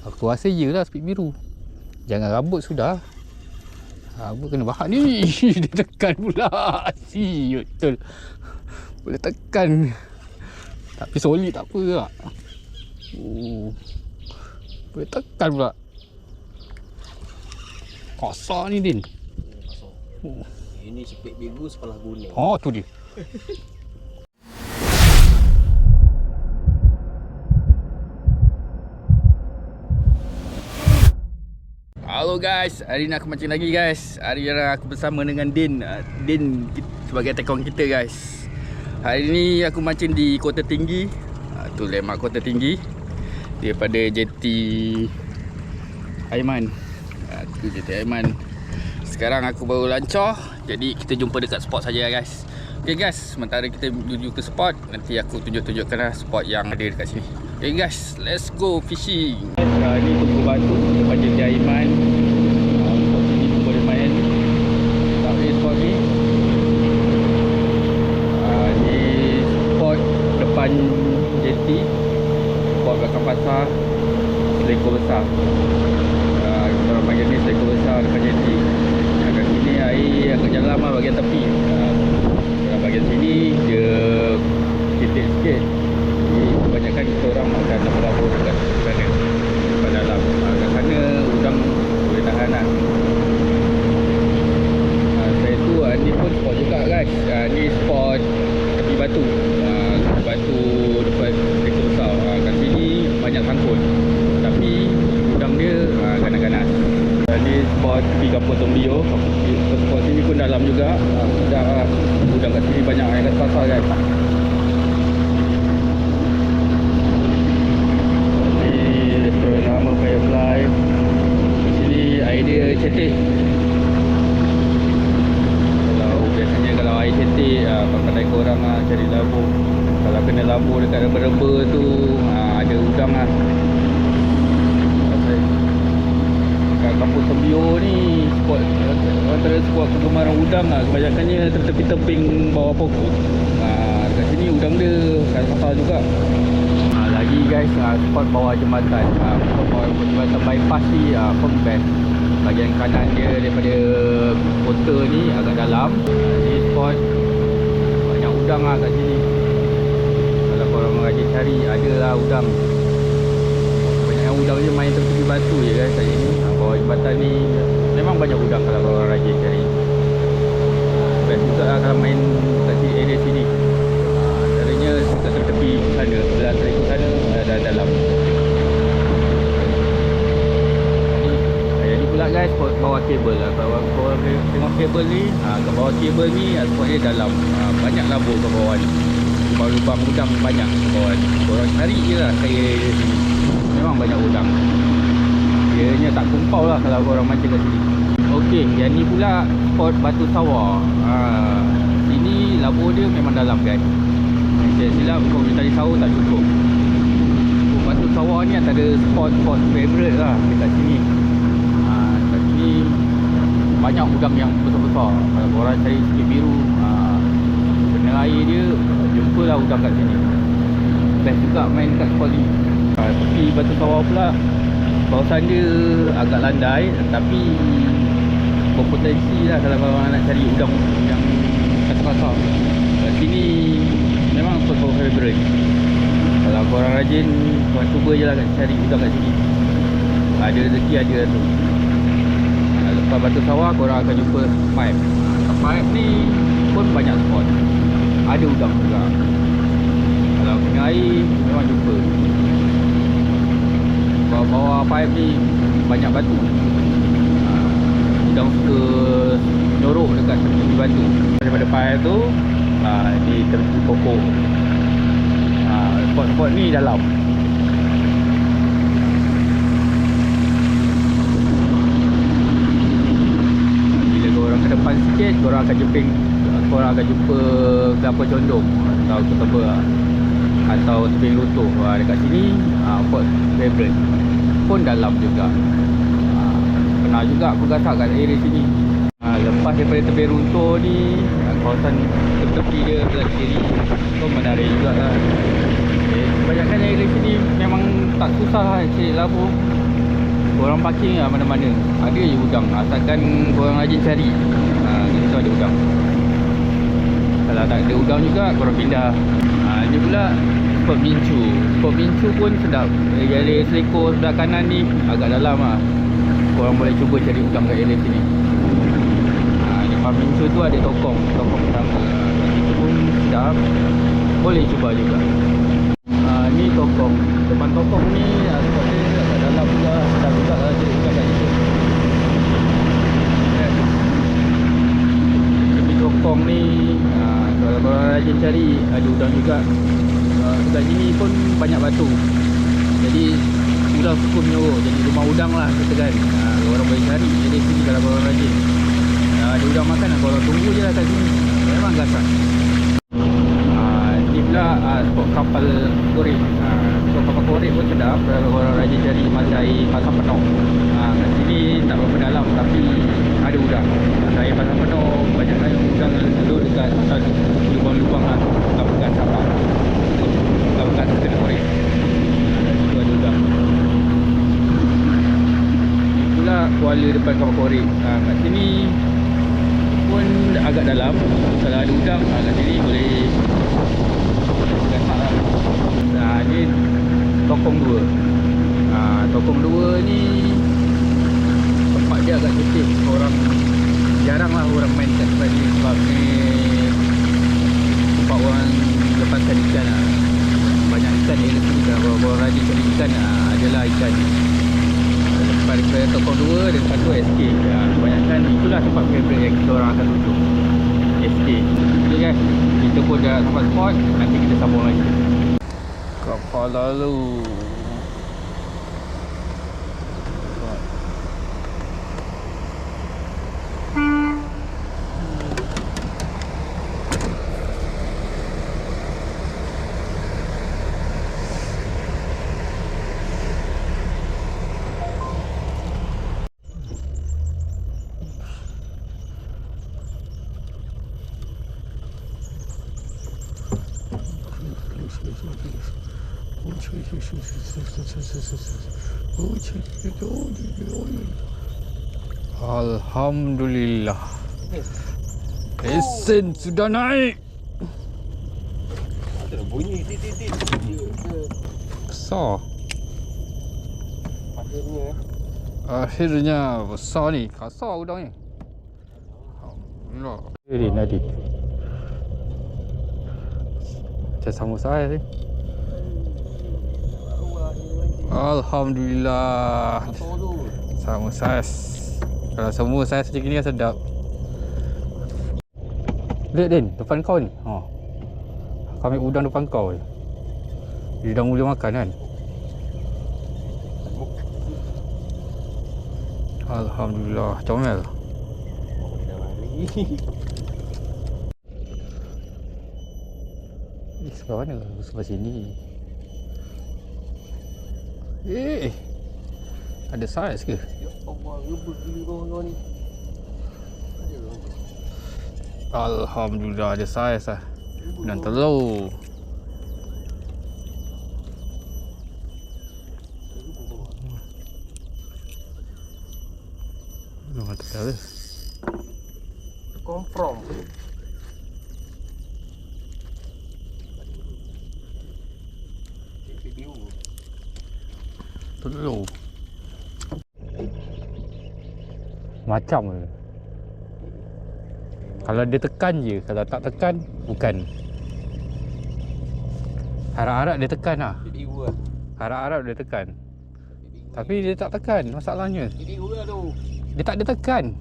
Aku rasa je lah speed biru. Jangan rambut sudah. Rambut kena bahan ni. Dia tekan pula. Asyik betul. Boleh tekan. Tapi solid tak apa tak. Boleh tekan pula. Kasar ni Din. Kasar. Ini speed biru sepalah guna. Oh tu dia. Halo guys, hari ni aku mancing lagi guys. Hari ni aku bersama dengan Din. Din sebagai tekong kita guys. Hari ni aku mancing di Kota Tinggi. Tu lemak Kota Tinggi. Daripada jeti Aiman. Tu jeti Aiman. Sekarang aku baru lancar. Jadi kita jumpa dekat spot saja guys. Okay guys, sementara kita menuju ke spot, nanti aku tunjuk-tunjukkan spot yang ada dekat sini. Okay guys, let's go fishing. Ni tunggu batu depan jeti Aiman. Spot sini pun boleh main. Tapi spot ni ni spot depan jeti, spot belakang pasar, selekor besar. Kita orang panggil ni selekor besar depan jeti. Agak sini air agak dalam lah bahagian tepi. Bahagian sini dia titik sikit. Jadi kebanyakan kita orang akan labur-labur dekat sana, dekat dalam. Kat sana udang boleh tahan lah. Selain tu ni pun spot juga guys. Ni spot tepi batu. Batu depan selekor besar. Kat sini banyak sangkut, tapi udang dia ganas-ganas. Ni spot tepi kampung Tombio. Spot sini pun dalam juga. Udang kat sini banyak yang kat pasar guys. Ni restoran lama Firefly. Di sini air dia cetek. Biasanya kalau air cetek, pandai korang cari labur. Kalau kena labur dekat remba-remba tu, ada udang lah. Kat kampung Tombio ni spot antara spot kegemaran udang lah. Kebanyakannya tertepi tebing bawah pokok. Dekat sini udang dia kat pasar juga. Lagi guys, spot bawah jambatan. Spot bawah jambatan bypass ni pun best. Bahagian kanan dia daripada kota ni agak dalam. Ni spot banyak udang lah kat sini. Kalau korang rajin cari, ada lah udang. Kebanyakan udang je main tepi batu je guys kat sini. Bawah jambatan ni memang banyak udang kalau korang rajin cari. Best juga lah kalau main kat sini, area sini. Antaranya dekat tepi sana, sebelah selekor sana ada dalam. Ni pula guys, spot bawah kabel lah. Kalau korang tengok kabel ni, kat bawah kabel ni spot dia dalam. Banyak labur kat bawah ni. Lubang-lubang udang banyak kat bawah ni. Korang cari je lah area sini. Memang banyak udang. Ianya tak kumpau lah kalau korang mancing kat sini. Okey, yang ni pula spot Batu Sawah. Sini labur dia memang dalam guys. Saya silap kalau kita cari sawah tak cukup. Batu Sawah ni antara spot-spot favourite lah dekat sini. Dekat sini banyak udang yang besar-besar. Kalau korang cari sikit biru, kena air dia, jumpalah udang kat sini. Best juga main kat spot ni. Tepi Batu Sawah pula, kawasan dia agak landai tapi berpotensi lah kalau korang nak cari udang yang kasar-kasar. Kat sini memang spot favourite. Kalau korang rajin, korang cuba je lah cari udang kat sini. Ada rezeki ada tu. Lepas Batu Sawah korang akan jumpa pipe. Pipe ni pun banyak spot, ada udang juga. Kalau kena air memang jumpa. Bawah pipe ni banyak batu. Udang suka nyorok dekat tepi batu. Daripada pipe tu di tepi pokok. Spot-spot ni dalam. Bila korang ke depan sikit, korang akan jumpa kelapa condong atau keteba atau tebing lutuh. Dekat sini spot favourite. Pun dalam juga. Pernah juga aku gasak kat area sini. Lepas daripada tebing runtuh ni, kawasan tepi dia belah kiri pun menarik juga lah. Kebanyakan area sini memang tak susah lah cari labur. korang parking lah mana-mana ada je udang, asalkan korang rajin cari. Itu ada udang. Kalau tak ada udang juga, korang pindah. Ni pula spot mincu. Spot mincu pun sedap. Area Selekor sebelah kanan ni agak dalam lah. Korang boleh cuba cari udang kat area sini. Depan mincu tu ada tokong pertama. Itu pun sedap, boleh cuba juga. Ni tokong. Depan tokong ni spot dia agak dalam juga. Sedap juga lah cari udang kat situ. Tepi tokong ni kalau korang rajin cari, ada udang juga. Dekat sini pun banyak batu, jadi udang suka menyorok. Jadi rumah udang lah kata kan. Orang boleh cari dari sini kalau korang rajin. Ada udang makan, korang tunggu je lah kat sini. Memang gasat. Ni pula spot kapal korek. Spot kapal korek pun sedap kalau korang rajin cari masa air pasang penuh. Kat sini tak berapa dalam tapi ada udang. Masa air pasang penuh, banyak udang duduk dekat atas lubang-lubang lah. Bekas kapal, bekas kena korek. Itu ada udang. Ni pula kuala depan kapal korek. Kat sini pun agak dalam. Kalau ada udang kat sini boleh gasak lah. Ni tokong 2. Tokong 2 ni tempat dia agak kecil. Jarang lah orang main kat tempat ni sebab ni tempat orang lepaskan ikan lah. Banyak ikan di sini. Kalau korang rajin cari ikan, adalah ikan ni. Lepas daripada tokong 2 dan satu SK. Kebanyakan itulah tempat favourite yang kita orang akan tutup, SK. Ok guys, kita pun dah sampai spot. Nanti kita sambung lagi. Kapal lalu. Alhamdulillah, lesen sudah naik. Ada bunyi titit. Besar. Akhirnya besar ni. Kasar udang ni. Alhamdulillah. Ini nadi. Macam samosa ni. Alhamdulillah. Sama saiz. Kalau semua saiz macam ni kan sedap. Lihat Din, depan kau ni. Kau ambil udang depan kau je. Dia dah mula makan kan. Alhamdulillah, comel. Sebelah mana? Sebelah sini. Ada saiz ke? Ya Allah, rebut gila kau ni. Alhamdulillah ada saiz lah. Dan telur. Mantap dah. Confirm. Telur. Macam je. Kalau dia tekan je, kalau tak tekan bukan. Harap-harap dia tekan lah. Harap-harap dia tekan. Tapi dia tak tekan masalahnya. Dia tak ada tekan.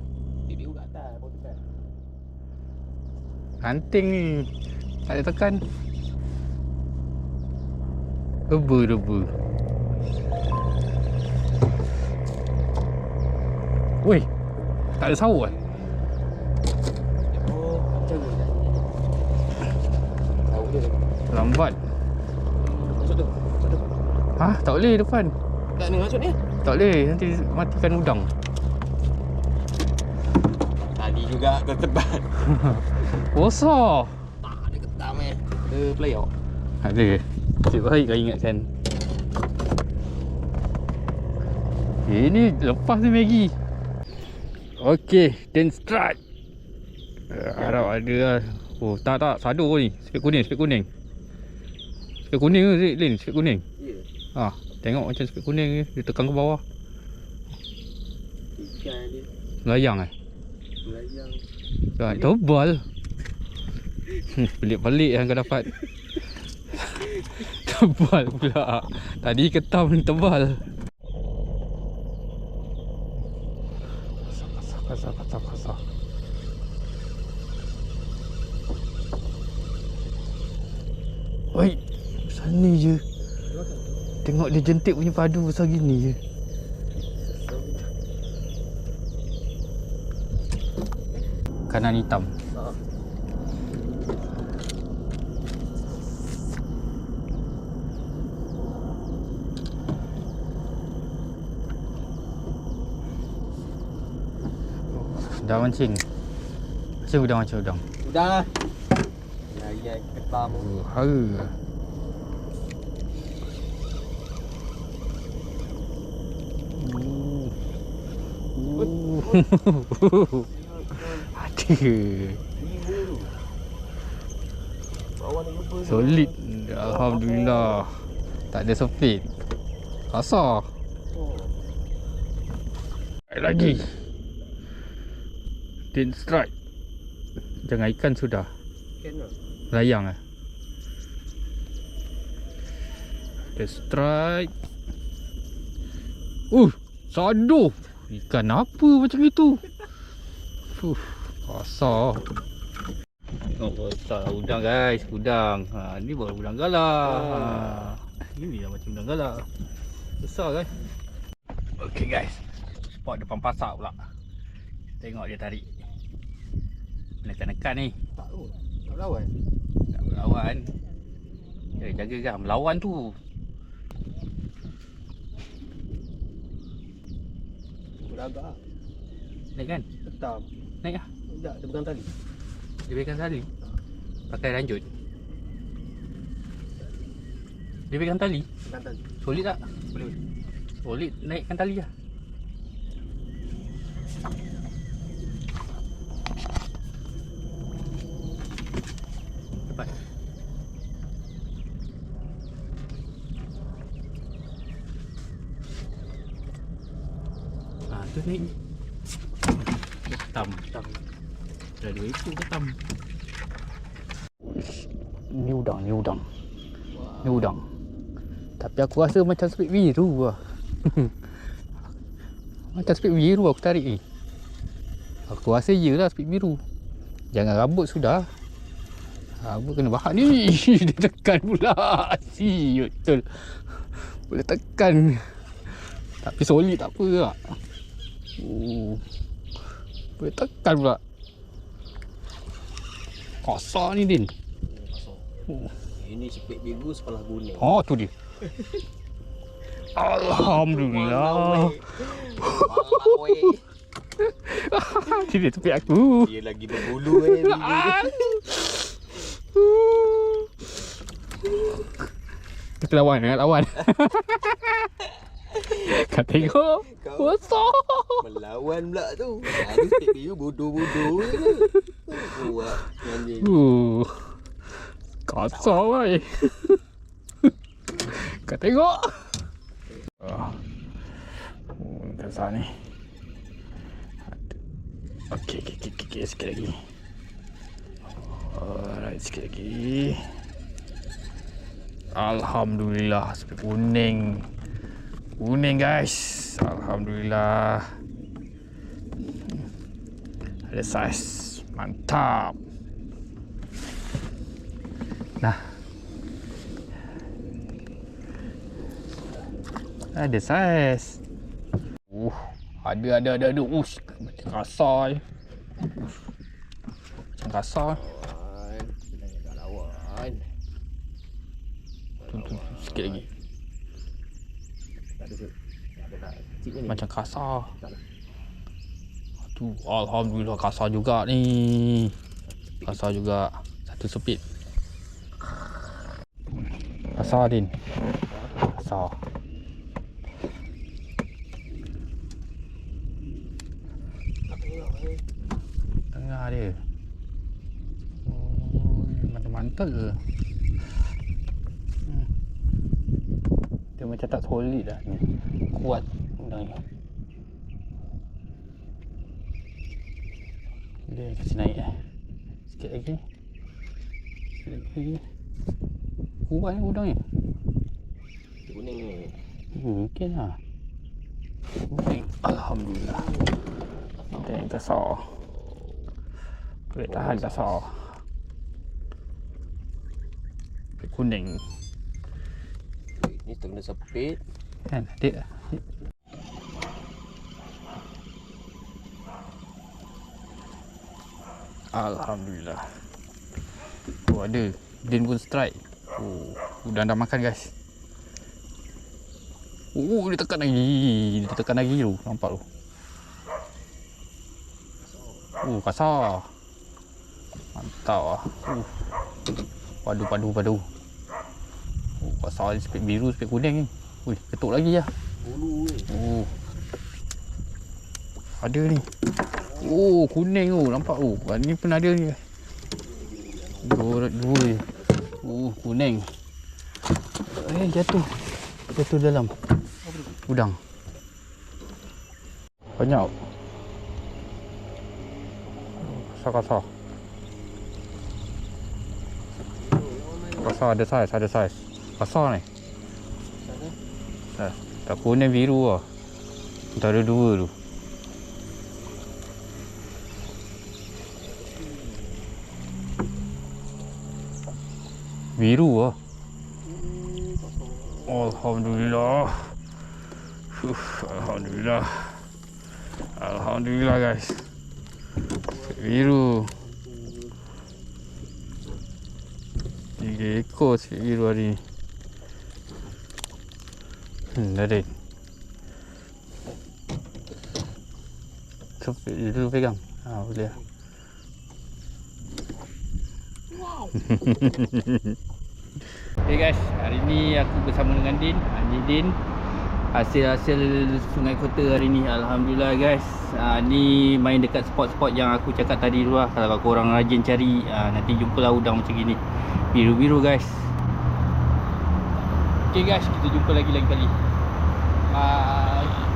Anting ni tak ada tekan. Reba. Weh, tak ada sauk kan? Lambat. Hah? Tak boleh depan. Tak ni masuk ni. Tak boleh, nanti matikan udang. Tadi juga kau tebat. Besar. Tak ada ketam Ada player. Ada. Cik baik kau ingatkan. Ini lepas ni Maggie. Okey, then strike. Harap ada lah. Oh, tak. Sado ni. Spek kuning. Spek kuning ke Lin? Spek kuning. Ya. Tengok macam spek kuning ni. Dia tekan ke bawah. Ikan dia. Melayang Melayang. Tebal. Pelik-pelik yang kau dapat. Tebal pula. Tadi ketam ni tebal. Kasar. Oi, sana je. Tengok dia jentik punya padu besar gini je. Kanan hitam. Dah mancing. Macam udang. Udang lah. Ya, ketam. Hara. Ada. Solid. Alhamdulillah. Tak ada sepit. Kasar. Lagi. Tin strike. Jangan ikan sudah. Ikan lah. Layang lah. Ada strike. Sado. Ikan apa macam itu? Kasar. Tengok besar udang guys. Udang. Ni baru udang galah. Ini dah macam udang galah. Besar kan? Okay guys. Spot depan pasar pula. Tengok dia tarik. Nekan-nekan ni. Tak berlawan. Tak berlawan. Jaga kan. Melawan tu. Beragak. Naik kan? Ketam. Naik lah. Tak, dia pegang tali. Dia pegang tali. Pakai ranjut. Dia pegang tali. Pegang tali. Solid tak? Boleh. Solid. Naikkan tali lah. Cepat. Tu naik. Ketam. Dah 2 ekor ketam. Ni udang. Tapi aku rasa macam spek biru lah. Macam spek biru aku tarik ni. Aku rasa iyalah spek biru. Jangan rabut sudah. Rabut kena bahak ni. Dia tekan pula. Betul. Boleh tekan. Tapi solid tak apa tak. Boleh tekan pula. Kasar ni Din. Ini cepit biru sepalah kuning. Tu dia. Alhamdulillah. Dia tepi aku. Dia lagi berbulu biru dia. Kita lawan. Kau tengok. Besar. Melawan pula tu. Ada cepit biru bodoh-bodoh je. Buat anjing. Kasar weh. Kau tengok. Kasar ni. Okey, sikit lagi. Alright, sikit lagi. Alhamdulillah, spek kuning. Kuning guys. Alhamdulillah. Ada saiz. Mantap. Nah. Ada saiz. Ada. Macam kasar je. Macam kasar. Tak lawan. Tu, sikit lagi. Tak ada kecil ni. Macam kasar. Tak lah. Tu, alhamdulillah kasar juga ni. Kasar juga. Satu sepit. Kasar Din. Kasar. Tengah dia. Oh, mantul-mantul ke? Dia macam tak solid dah ni. Kuat udang ni. Dia kasi naik sikit lagi. Sikit lagi. Kuat ni udang ni. Kuning ni. Mungkin lah. Kuning. Alhamdulillah. Dia yang besar. Boleh tahan besar. Kuning. Ni kena sepit. Kan adik. Alhamdulillah. Oh ada. Din pun strike. Oh, udang dah makan guys. Oh dia tekan lagi. Dia tekan lagi tu. Nampak tu. Oh kasar. Mantap lah. Padu. Oh kasar ni spek biru, spek kuning ni. Ui ketuk lagi lah. Bulu ni. Oh. Ada ni. Oh kuning tu. Nampak tu. Ni pun ada ni. Dua je. Oh kuning. Jatuh dalam udang. Banyak. Kasar. Kasar ada saiz. Kasar ni. Tak kuning biru lah. Antara dua tu. Biru lah. Alhamdulillah. Alhamdulillah guys. Biru. 3 ekor sikit biru hari ni. Dah ada. Cepet je dulu pegang. Boleh lah. Okay guys, hari ni aku bersama dengan Din. Ni Din. Hasil Sungai Kota hari ni, alhamdulillah guys. Ni main dekat spot-spot yang aku cakap tadi dulu lah. Kalau korang rajin cari, nanti jumpalah udang macam gini. Biru-biru guys. Okay guys, kita jumpa lagi lain kali. Bye.